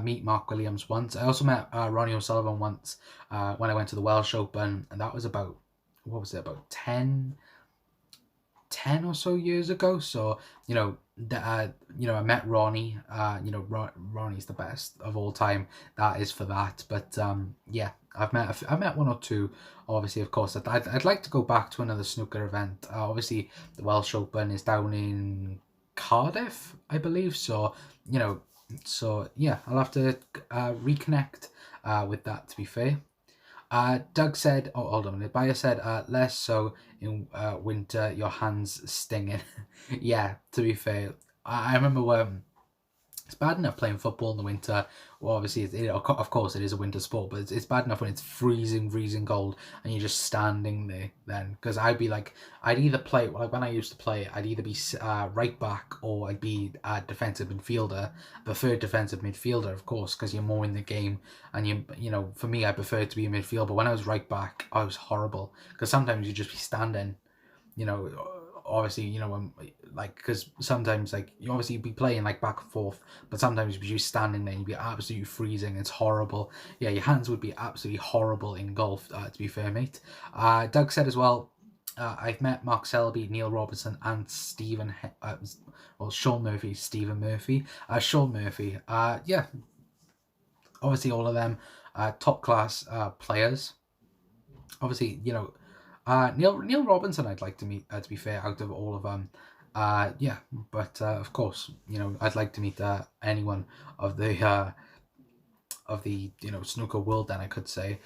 meet Mark Williams once. I also met Ronnie O'Sullivan once when I went to the Welsh Open, and that was about, what was it, about 10 or so years ago. So I met Ronnie. Ronnie's the best of all time. That is for that. But yeah, I've met one or two. Obviously, of course, I'd like to go back to another snooker event. Obviously, the Welsh Open is down in Cardiff, I believe. So yeah, I'll have to reconnect with that. To be fair. Doug said, oh, hold on a minute. Bayer said, less so in winter, your hands stinging. Yeah, to be fair, I remember when it's bad enough playing football in the winter. Well, obviously, of course, it is a winter sport, but it's bad enough when it's freezing cold and you're just standing there then. Because I'd either play, like when I used to play, I'd either be right back or I'd be a defensive midfielder, preferred defensive midfielder, of course, because you're more in the game. And for me, I preferred to be a midfielder. But when I was right back, I was horrible, because sometimes you'd just be standing, obviously, when, because sometimes, you obviously be playing, back and forth, but sometimes you'd be just standing there and you'd be absolutely freezing. It's horrible. Yeah, your hands would be absolutely horrible in golf, to be fair, mate. Doug said as well, I've met Mark Selby, Neil Robertson, and Stephen Murphy. Sean Murphy. Yeah, obviously all of them top class players. Obviously, Neil Robinson I'd like to meet, to be fair, out of all of them. Yeah, but of course, I'd like to meet anyone of the snooker world, then, I could say.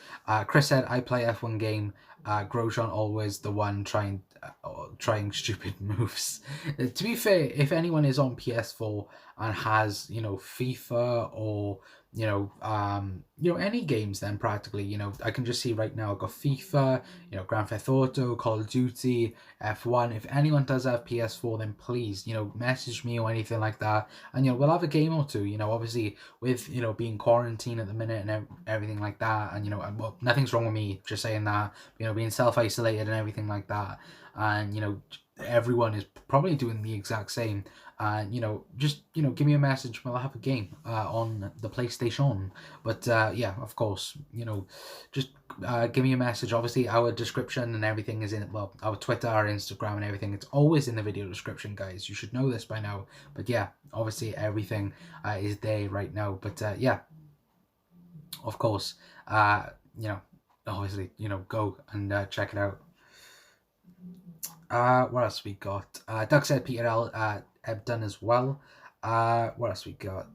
Chris said, I play F1 game. Grosjean always the one trying stupid moves. To be fair, if anyone is on PS4 and has FIFA or any games, then practically, I can just see right now I've got FIFA, Grand Theft Auto, Call of Duty, F1. If anyone does have PS4, then please, message me or anything like that, and we'll have a game or two. Obviously with being quarantined at the minute and everything like that, and well, nothing's wrong with me, just saying that, being self-isolated and everything like that, and everyone is probably doing the exact same. And just give me a message. We'll have a game on the PlayStation. But yeah, of course, just give me a message. Obviously, our description and everything is in, well, our Twitter, our Instagram, and everything. It's always in the video description, guys. You should know this by now. But yeah, obviously everything is there right now. But yeah, of course, obviously, go and check it out. What else we got? Doug said Peter Ebdon as well. What else we got?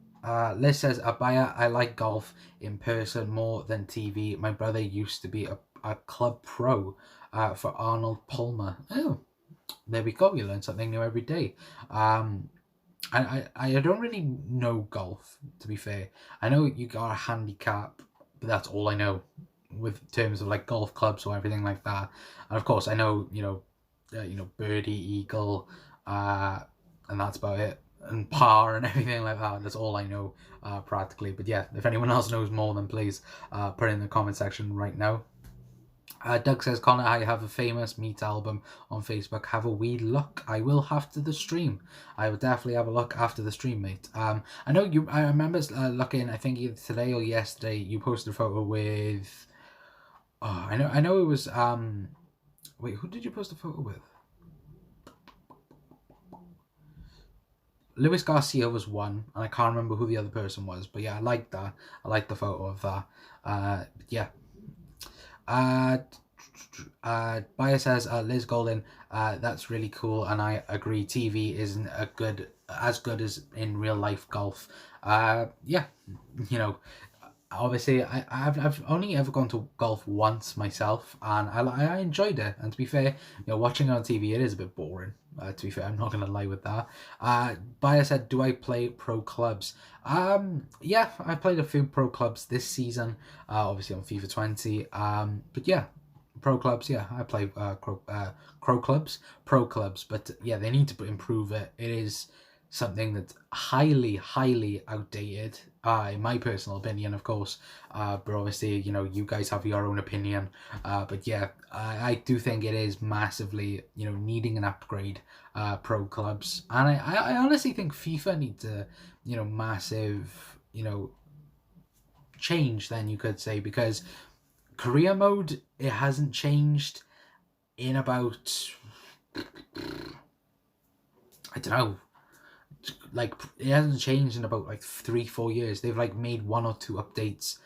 Liz says, Abaya, I like golf in person more than TV. My brother used to be a club pro for Arnold Palmer. Oh, there we go. You learn something new every day. I don't really know golf, to be fair. I know you got a handicap, but that's all I know with terms of golf clubs or everything like that. And of course, I know birdie, eagle, and that's about it, and par and everything like that. That's all I know practically. But yeah, if anyone else knows more, then please put it in the comment section right now. Doug says, Connor, I have a famous Meat album on Facebook. Have a wee look. I will after the stream. I will definitely have a look after the stream, mate. I know you. I remember looking. I think either today or yesterday you posted a photo with. Oh, I know it was. Wait, who did you post a photo with? Luis Garcia was one, and I can't remember who the other person was. But yeah, I like that. I like the photo of that. Yeah. Bayer says, Liz Golden, that's really cool, and I agree. TV isn't as good as in real life golf. Yeah, you know, obviously I've only ever gone to golf once myself, and I enjoyed it. And to be fair, watching it on TV, it is a bit boring. To be fair, I'm not gonna lie with that. Bayer said, do I play pro clubs? Yeah, I played a few pro clubs this season. Obviously on FIFA 20. But yeah, pro clubs. Yeah, I play pro clubs. But yeah, they need to improve it. It is something that's highly outdated, in my personal opinion, of course. But obviously, you guys have your own opinion. But yeah, I do think it is massively, needing an upgrade, pro clubs. And I honestly think FIFA needs a, massive, change, then you could say, because career mode, it hasn't changed in about, I don't know, like, it hasn't changed in about like 3-4 years. They've like made 1 or 2 updates,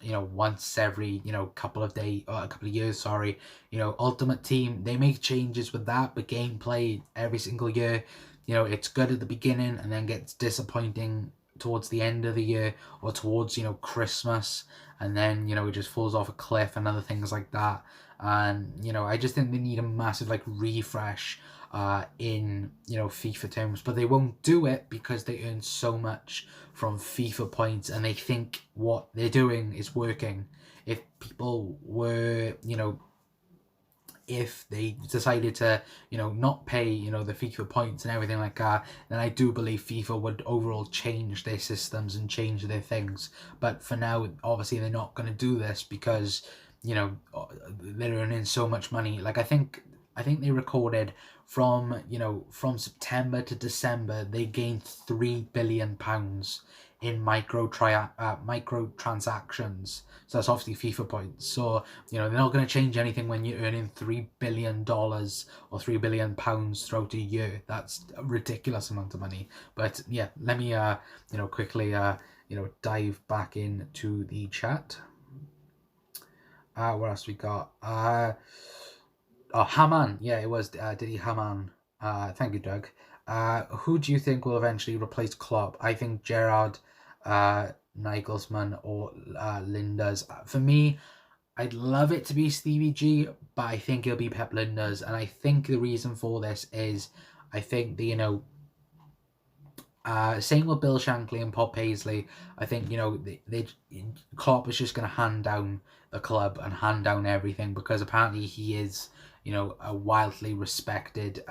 once every, couple of years, sorry. Ultimate Team, they make changes with that, but gameplay every single year, it's good at the beginning and then gets disappointing towards the end of the year, or towards, Christmas, and then, it just falls off a cliff and other things like that. And, I just think they need a massive like refresh, in FIFA terms, but they won't do it because they earn so much from FIFA points, and they think what they're doing is working. If people were, if they decided to, not pay, the FIFA points and everything like that, then I do believe FIFA would overall change their systems and change their things. But for now, obviously, they're not going to do this because, they're earning so much money. Like, I think they recorded from September to December, they gained £3 billion in microtransactions. So that's obviously FIFA points. So they're not going to change anything when you're earning $3 billion or £3 billion throughout a year. That's a ridiculous amount of money. But yeah, let me quickly dive back into the chat. What else we got? Haman. Yeah, it was Didi Haman. Thank you, Doug. Who do you think will eventually replace Klopp? I think Gerrard, Nagelsmann, or Linders. For me, I'd love it to be Stevie G, but I think it'll be Pep Linders. And I think the reason for this is, I think the, same with Bill Shankly and Bob Paisley. I think, Klopp is just going to hand down the club and hand down everything, because apparently he is, a wildly respected,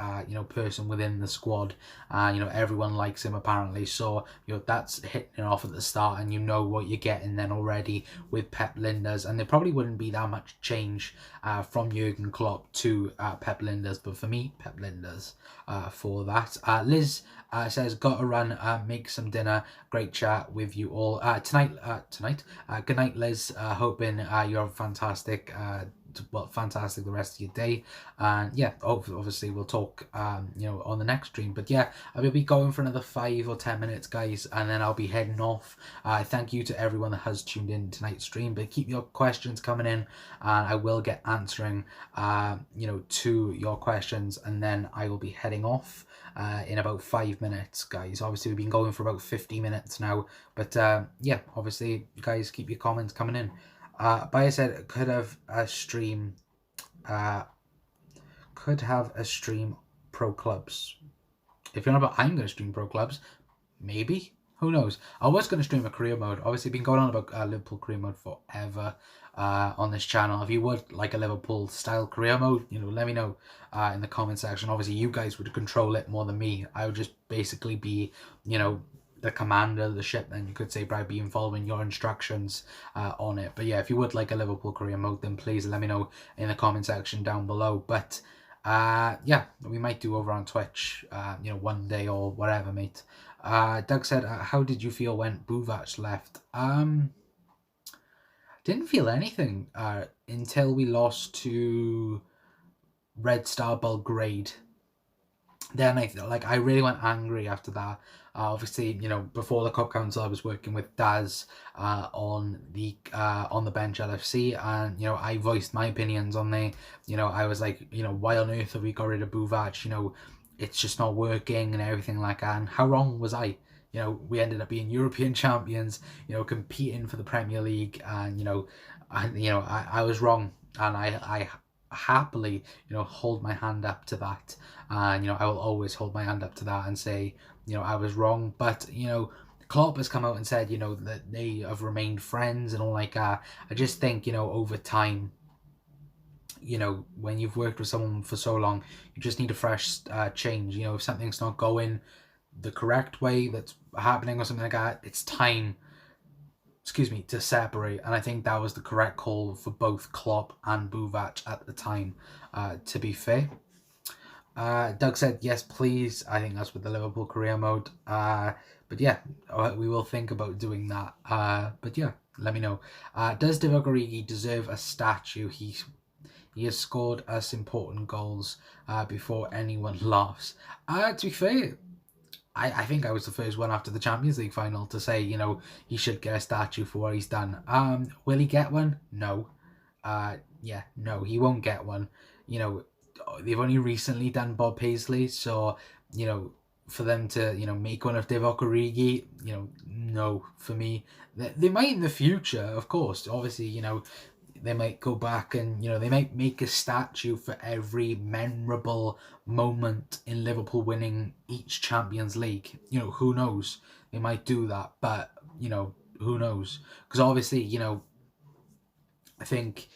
person within the squad. Everyone likes him apparently. So, that's hitting it off at the start, and you know what you're getting then already with Pep Linders. And there probably wouldn't be that much change from Jurgen Klopp to Pep Linders. But for me, Pep Linders for that. Liz says, got to run, make some dinner. Great chat with you all tonight. Good night, Liz. Hoping you're fantastic. Fantastic the rest of your day. And yeah, obviously we'll talk on the next stream. But yeah, I will be going for another 5 or 10 minutes, guys, and then I'll be heading off. Thank you to everyone that has tuned in tonight's stream, but keep your questions coming in, and I will get answering to your questions, and then I will be heading off in about 5 minutes, guys. Obviously we've been going for about 50 minutes now, but yeah, obviously you guys keep your comments coming in. Bayer said, could have a stream pro clubs. If you're not about, I'm going to stream pro clubs, maybe, who knows. I was going to stream a career mode. Obviously been going on about Liverpool career mode forever on this channel. If you would like a Liverpool style career mode, let me know in the comment section. Obviously you guys would control it more than me. I would just basically be the commander of the ship, then you could say, by being following your instructions on it. But yeah, if you would like a Liverpool career mode, then please let me know in the comment section down below. But yeah, we might do over on Twitch, one day or whatever, mate. Doug said, how did you feel when Buvac left? Didn't feel anything until we lost to Red Star Belgrade. Then I really went angry after that. Obviously, before the Cup Council, I was working with Daz on the bench LFC, and I voiced my opinions on there. I was like, why on earth have we got rid of Buvac? It's just not working and everything like that. And how wrong was I? We ended up being European champions. Competing for the Premier League, and I was wrong, and I happily hold my hand up to that, and I will always hold my hand up to that and say I was wrong. But Klopp has come out and said that they have remained friends and all like that. I just think over time, when you've worked with someone for so long, you just need a fresh change. If something's not going the correct way, that's happening or something like that, it's time to separate. And I think that was the correct call for both Klopp and Buvac at the time, to be fair. Doug said, yes, please. I think that's with the Liverpool career mode. But yeah, we will think about doing that. But yeah, let me know. Does Divock Origi deserve a statue? He has scored us important goals before anyone laughs. To be fair, I think I was the first one after the Champions League final to say, he should get a statue for what he's done. Will he get one? No. No, he won't get one. They've only recently done Bob Paisley, so, for them to, make one of Divock Origi, no, for me. They might in the future, of course. Obviously, they might go back and, they might make a statue for every memorable moment in Liverpool winning each Champions League. Who knows? They might do that, but, who knows? Because obviously, I think,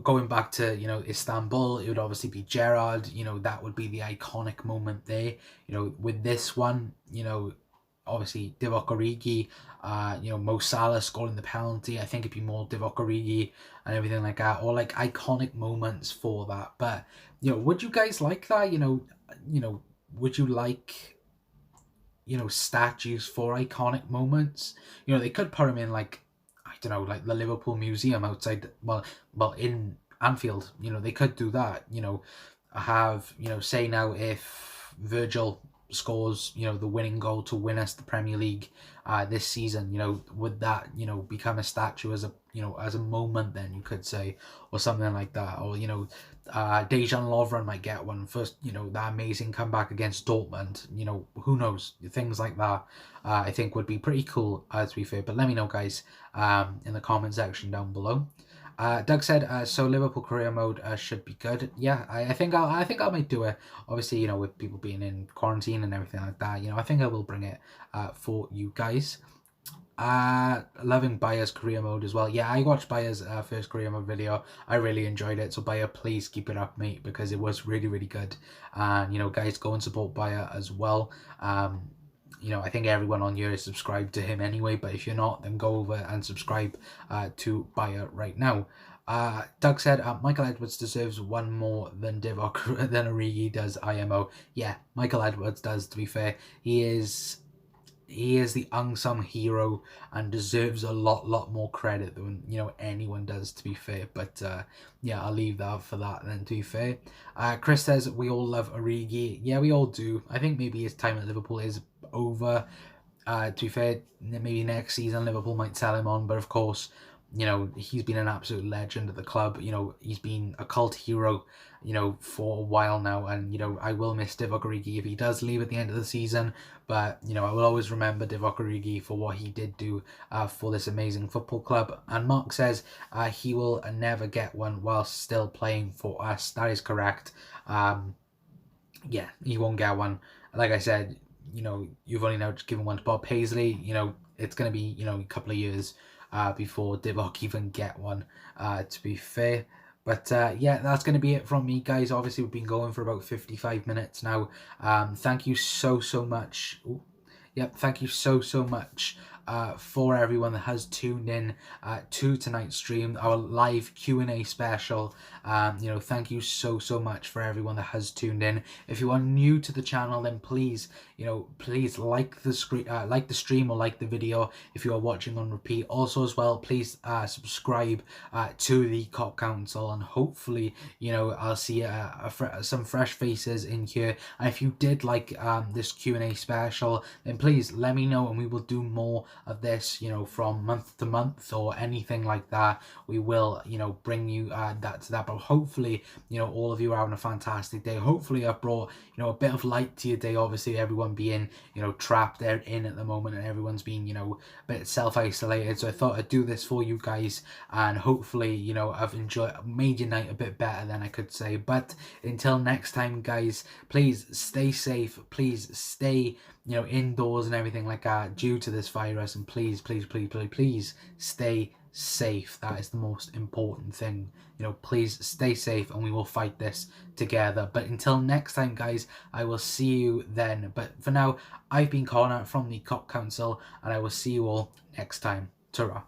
going back to, Istanbul, it would obviously be Gerrard. That would be the iconic moment there. With this one, obviously Divock Origi, Mo Salah scoring the penalty. I think it'd be more Divock Origi and everything like that, or like iconic moments for that. But would you guys like that? Would you like statues for iconic moments? They could put them in like, I don't know, like the Liverpool Museum outside. Well, in Anfield. They could do that. Have say now if Virgil scores the winning goal to win us the Premier League this season, would that become a statue as a as a moment, then you could say, or something like that. Or Dejan Lovren might get one for that amazing comeback against Dortmund. Who knows, things like that I think would be pretty cool, to be fair. But let me know, guys, in the comment section down below. Doug said, so Liverpool career mode should be good. Yeah, I think I might do it. Obviously, with people being in quarantine and everything like that, I think I will bring it for you guys. Loving Bayer's career mode as well. Yeah, I watched Bayer's first career mode video. I really enjoyed it. So Bayer, please keep it up, mate, because it was really, really good. And guys, go and support Bayer as well. I think everyone on here is subscribed to him anyway, but if you're not, then go over and subscribe to Bayer right now. Doug said, Michael Edwards deserves one more than Divock than Origi does IMO. Yeah, Michael Edwards does, to be fair. He is the unsung hero and deserves a lot more credit than anyone does, to be fair. But yeah, I'll leave that for that then, to be fair. Chris says, we all love Origi. Yeah, we all do. I think maybe his time at Liverpool is over. To be fair, maybe next season Liverpool might sell him on, but of course, he's been an absolute legend at the club. He's been a cult hero, for a while now. And, I will miss Divock Origi if he does leave at the end of the season. But, I will always remember Divock Origi for what he did do for this amazing football club. And Mark says he will never get one while still playing for us. That is correct. Yeah, he won't get one. Like I said, you've only now just given one to Bob Paisley. It's going to be, a couple of years before Divock even get one, to be fair. But yeah, that's going to be it from me, guys. Obviously, we've been going for about 55 minutes now. Thank you so much. Ooh. Yep, thank you so much for everyone that has tuned in to tonight's stream, our live Q&A special. Thank you so much for everyone that has tuned in. If you are new to the channel, then please like the stream or like the video if you are watching on repeat. Also as well, please subscribe to the Cop Council, and hopefully I'll see some fresh faces in here. And if you did like this Q&A special, then please let me know, and we will do more of this from month to month or anything like that. We will bring you that to that. But hopefully all of you are having a fantastic day. Hopefully I've brought a bit of light to your day. Obviously everyone being trapped in at the moment, and everyone's being a bit self-isolated, so I thought I'd do this for you guys, and hopefully I've made your night a bit better than I could say. But until next time, guys, please stay safe, please stay indoors and everything like that due to this virus, and please stay safe. That is the most important thing. Please stay safe, and we will fight this together. But until next time, guys, I will see you then. But for now, I've been Connor from the Cop Council, and I will see you all next time. Ta-ra.